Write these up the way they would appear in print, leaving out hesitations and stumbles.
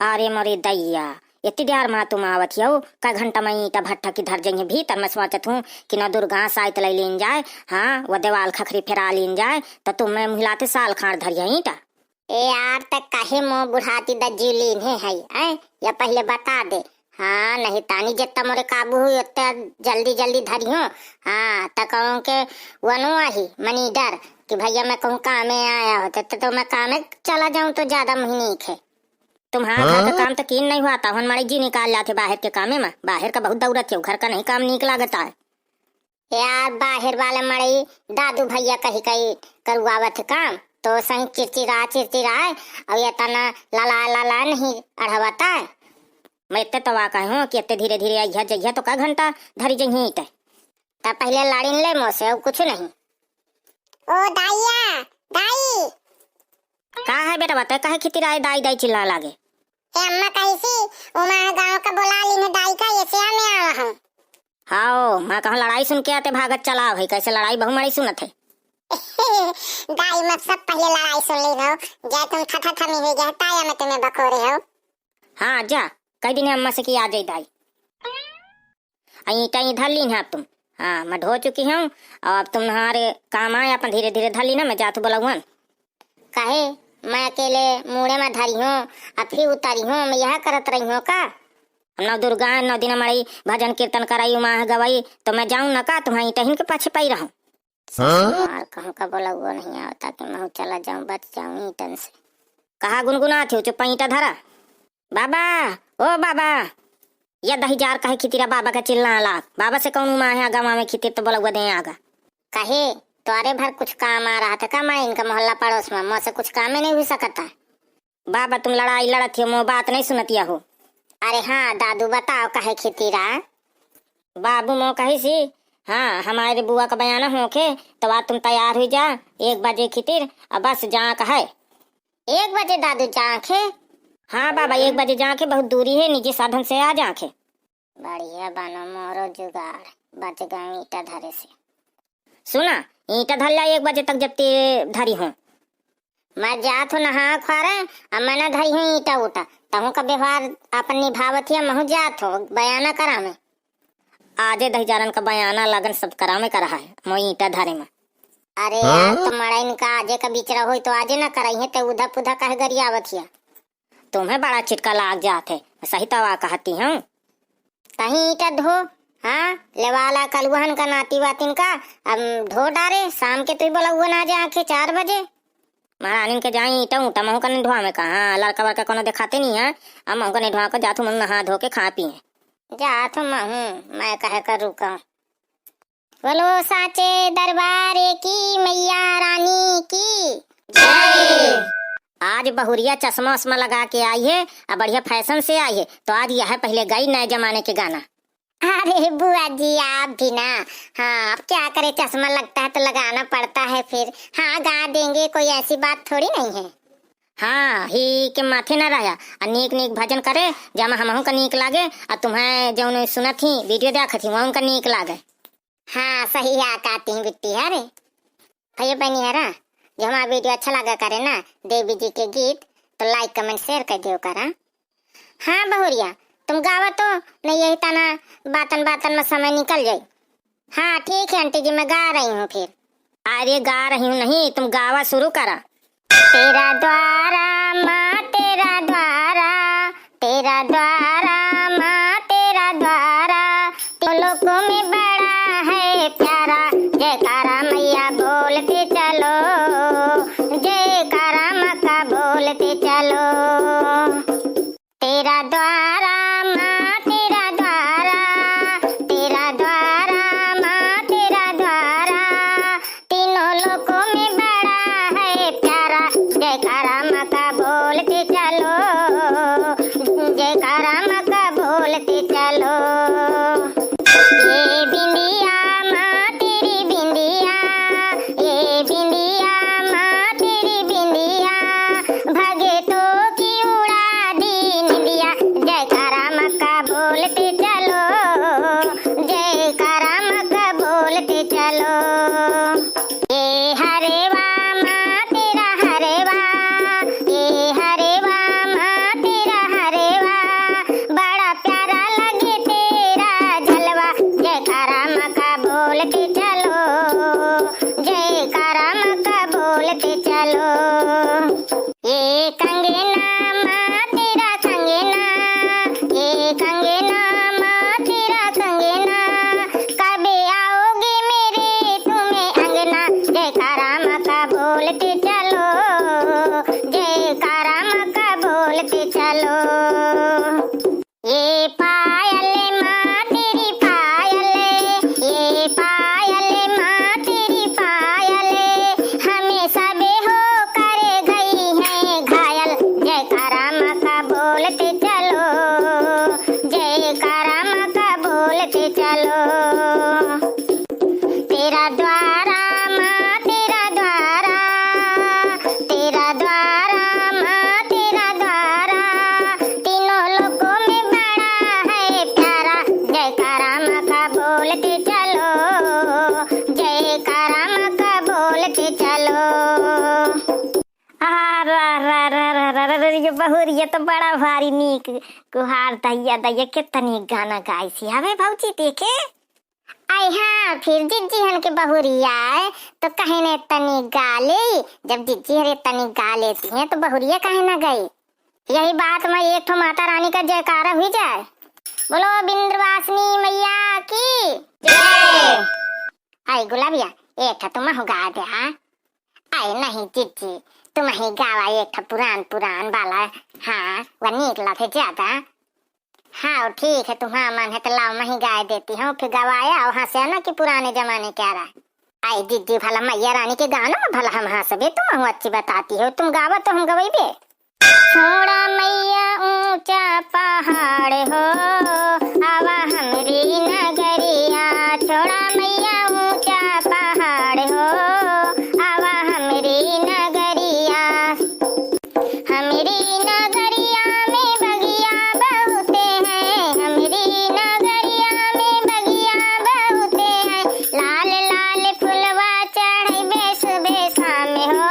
अरे मोरे दैया, इतनी देर में तुम आवत हो का घंटा में ईटा भट्टा की धर जाइए भीतर। मैं सोचत हूँ कि न दुर्गा साइत लै लीन जाए, हाँ वो देवाल खखरी फेरा लीन जाए तो तुम्हें मिलाते साल खाड़ धरिया ईटा। ए यार तक काहे मोह बुढ़ाती दज्जी लीन है या पहले बता दे। हाँ नहीं तानी जितना मोरे काबू हुई उतना जल्दी जल्दी धरियो। हाँ तक कहूँ के वनु आही मनी डर कि भैया मैं कहूँ काम में आया होते तो मैं काम में चला जाऊँ तो ज्यादा महीनी है। तुम्हारा घर का काम तो कीन नहीं हुआ था, हमारी जी निकाल जाते बाहर के कामे में। बाहर का बहुत दौड़त है, घर का नहीं काम नीक लागता है। यार बाहर वाले मड़ई दादू भैया कही कही करुआवत काम तो संग चिड़चिड़ा और ये तना लाला लाला नहीं अढ़वाता है। मैं इतने तो वाक़ हूँ कि इतने धीरे धीरे आइया जइया तो का घंटा धरी जही ईटे। तब पहले लाड़ीन ले मोह से कुछ नहीं। ओ दाइया दाई का है बेटा, बता काहे खिती राय दाई दाई चिल्ला लागे। अम्मा कैसी उमा गांव का बुला ली दाई का ऐसे में आवा हूं। हाँ मैं कहूँ लड़ाई सुन के आते भागत चला भाई, कैसे लड़ाई बहु मारी सुनत है। दाई मत सब पहले लड़ाई सुन ली हो जा तुम थथा थमी हो जा ताया में तुम्हें बकोरे हो। हाँ जा कई दिन अम्मा से की आ जाई दाई ईटा धर ली है तुम। हाँ मैं ढो चुकी हूँ अब तुम्हारे काम आए अपन धीरे धीरे धर ली ना। मैं जातू बोला कहे मैं अकेले मुड़े में धरी हूँ अब फिर उतारी हूँ मैं यह करत रही हूँ का। नौ दुर्गा 9 दिन मड़ई भजन कीर्तन कराई माँ गवाई तो मैं जाऊँ ना का तुम्हारी टहन के पाछे पाई रहूं। कहूँ का बोला वो नहीं आता कि मैं चला जाऊँ बच जाऊँ ईटन से। कहा गुनगुना थे चुप ईटा धरा। बाबा ओ बाबा या दही जार कहे खितीरा बाबा का चिल्ला ला। बाबा से कौन माँ है गाँव में खितिर तो बोला दे आगा। कहे तुम्हारे भर कुछ काम आ रहा था का मैं इनका मोहल्ला पड़ोस में मुझसे कुछ काम ही नहीं हो सकता। बाबा तुम लड़ाई लड़त हो, बात नहीं सुनतिया हो। अरे हाँ दादू बताओ कहे खितीरा। बाबू मो कही सी हाँ हमारे बुआ का बयाना होके तो आज तुम तैयार हुई जा 1 बजे खितिर अब बस जा कहे 1 बजे दादू जाके। हाँ बाबा 1 बजे जाके बहुत दूरी है, निजी साधन से आ जाके। बढ़िया बनो मोरो जुगाड़ बच गए ईटा धरे से। सुना ईटा धर लिया 1 बजे तक जब ते धरी हूँ। मैं जात हूँ नहा खारे अब मैं न धरी हूँ ईटा उटा तहु का व्यवहार अपन निभावत है महु जात हो बयाना करा में। आजे दही जारन का बयाना लगन सब करा में करा है मो ईटा धरे में। अरे यार तो मड़ाइन का आजे का बिचरा हो तो आजे न कराई है तो उधा पुधा कहे गरियावत है। तुम्हें बड़ा चिटका लाग जाते सही तवा कहती हूँ। कहीं ईटा धो हाँ लेवाला कलुहन का नाती वातिन का अब धो डारे शाम के तुई बोला हुआ ना जाके 4 बजे। महारानी के जाई ईटा ऊटा महू का नहीं धोआ में कहा लड़का वड़का कोनो दिखाते नहीं है। अब महू का नहीं धोआ कर जातू मन नहा धो के खा पिए जात महू मैं कहे कर रुका। बोलो साचे दरबारे की मैया रानी की जय। आज बहुरिया चश्मा उस्मा लगा के आई है और बढ़िया फैशन से आई है तो आज यह है पहले गई नए जमाने के गाना। अरे बुआ जी आप भी ना। हाँ अब क्या करे चश्मा लगता है तो लगाना पड़ता है फिर। हाँ गा देंगे कोई ऐसी बात थोड़ी नहीं है। हाँ ही के माथे न रहा और नीक नीक भजन करे जमा हमहू का नीक लागे और तुम्हें जो सुनत ही वीडियो देखत ही वहाँ का नीक लागे। हाँ सही आती है बिट्टी अरे भैया बहनी है ना जो हमारा वीडियो अच्छा लगा करे ना देवी जी के गीत तो लाइक कमेंट शेयर कर दियो करा। हाँ बहुरिया तुम गावा तो नहीं यही तना बातन बातन में समय निकल जाए। हाँ ठीक है आंटी जी मैं गा रही हूँ फिर। अरे गा रही हूँ नहीं तुम गावा शुरू करा। तेरा द्वारा माँ तेरा द्वारा तेरा द्वारा माँ तेरा द्वारा तो लोगों में बड़ा है प्यारा जयकारा मैया बोलते चलो जयकारा मक्का बोलते चलो। तेरा द्वारा माँ तेरा द्वारा तेरा द्वारा माँ तेरा द्वारा तीनों लोगों में बड़ा है प्यारा जयकारा मक्का बोलते चलो जयकारा मक्का बोलते चलो। ये बिंदिया माँ तेरी बिंदिया ये बिंदिया माँ तेरी बिंदिया भगतों की उड़ा दी निंदिया जय चलो। ये पायल माँ तेरी पायल, ये पायल माँ तेरी पायल, हमेशा बेहो कर गई है घायल। जयकारा माँ का बोलते चलो, जयकारा माँ का बोलते चलो। तेरा द्वारा माँ तेरा द्वारा, तेरा द्वारा माँ तेरा द्वारा, तीनों लोकों में बड़ा है प्यारा। जयकारा माँ का बोलते चलो, जयकारा माँ का बोलते चलो। ये बहुरिया तो बड़ा भारी नीक कुहार दैया दैया कितनी गाना गाई सी हवे भौजी देखे। आई हाँ, फिर जिज्जी हन के बहुरिया है तो कहे ने तनी गाले। जब जिज्जी हरे तनी गा लेती हैं तो बहुरिया कहे ना गई। यही बात में एक ठो माता रानी का जयकारा हुई जाए। बोलो विंध्यवासिनी मैया की जय। आई गुलाबिया एक ठो तुम गा दे। हाँ आई नहीं जिज्जी तुम ही गावा एक ठो पुरान पुरान वाला। हाँ वह नीक लगे ज्यादा। हाँ ठीक है, तुम्हारा मन है तो लाओ मैं ही गा देती हूँ। फिर गवाया वहाँ से ना कि पुराने जमाने क्या रहा। आई जिज्जी भला मैया रानी के गाना में भला हम हंसबे, तुम अच्छी बताती हो। तुम गावा तो हम गवाइबे। छोड़ा मैया ऊंचा पहाड़ हो, आवा हमरी नगरिया। छोड़ा मैया ऊंचा पहाड़ हो, आवा हमरी नगरिया। हमरी नगरिया में बगिया बहुते हैं, हमरी नगरिया में बगिया बहुते हैं। लाल लाल फुलवा चढ़े बेस बेसा में हो,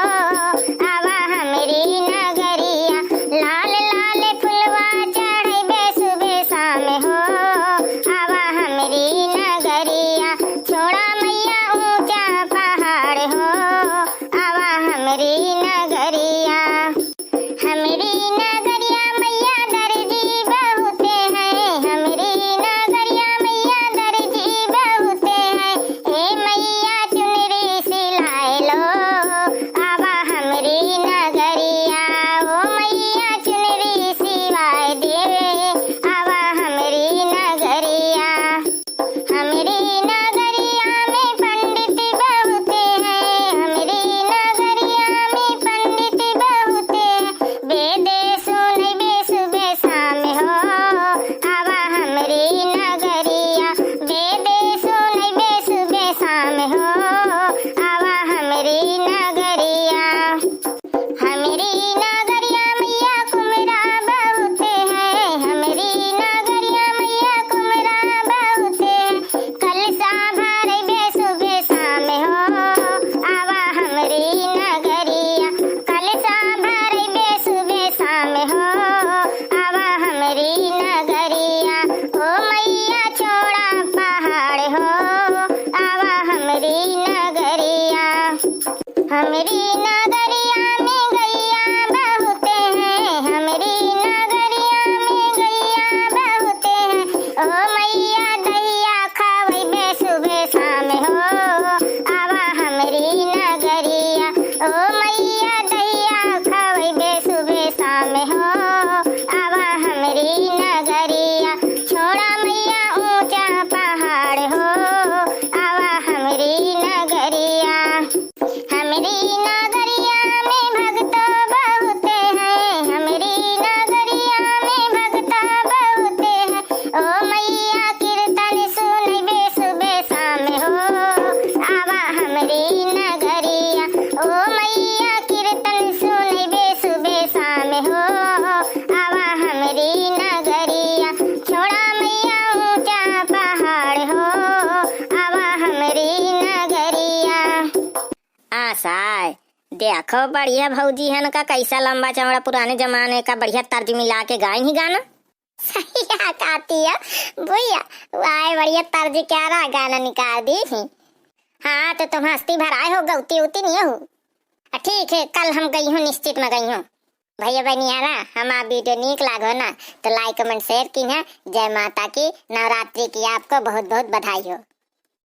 आवा हमरी नगरिया। लाल लाल फुलवा चढ़े बेस बेसा में हो, आवा हमरी नगरिया। छोड़ा मैया ऊंचा पहाड़ हो, आवा हमरी नगरिया। हमरी नगरिया मैया दर्जी बहुते हैं, हमरी नगरिया मैया दर्जी बहुते हैं। ए मैया चुनरी सिलाए लो, आवा हमरी नगरिया। ओ मैया चुनरी सिवाए दे, आवा हमरी नगरिया। हमरी नगरिया में पंडित बहुते हैं, हमरी नगरिया में पंडित बहुते हैं। वेदे सुनै बेस बेसा में हो, आवा हमरी नगरिया। वेदे सुनै बेस बेसा में हो, आवा हमरी नगरिया। हमरी नगरिया मैया कुमरा बहुते हैं, हमरी नगरिया मैया कुमरा बहुते हैं। कलसा भरे बेस बेसा में हो, आवा हमरी नगरिया। कलसा भरे बेस बेसा में हो, आवा हमरी नगरिया। ओ मैया छोड़ा पहाड़ हो, आवा हमरी नगरिया। हमरी नगरिया में गैया बहुते हैं, हमरी नगरिया में गैया बहुते हैं। ओ मैया दैया खावै बेस बेसा में हो, आवा हमरी नगरिया। ओ मैया दैया खावै बेस बेसा में हो, आवा हमरी नगरिया। छोड़ा मैया ऊंचा पहाड़ हो, आवा हमरी नगरिया। हमरी नगरिया में भक्त बहुते हैं, हमरी नगरिया में भक्त बहुते हैं। ओ मैया कीर्तन सुनै बेस बेसा में हो, आवा हमरी नगरिया। ओ मैया कीर्तन सुनै बेस बेसा में हो, आवा हमरी नगरिया। छोड़ा मैया ऊंचा पहाड़ हो, आवा हमरी नगरिया। आशाय देखो बढ़िया भौजी है का कैसा लंबा चौड़ा पुराने जमाने का बढ़िया तर्ज मिला के गाय ही गाना। सही आती है भैया, वाह बढ़िया तर्ज क्या रहा, गाना निकाल दी। हाँ तो तुम हंसती भराए हो, गौती उती नहीं हो। ठीक है कल हम गई हूँ, निश्चित में गई हूँ। भैया बनियारा हमारा वीडियो नीक लागो ना तो लाइक कमेंट शेयर की है। जय माता की, नवरात्रि की आपको बहुत बहुत बधाई हो।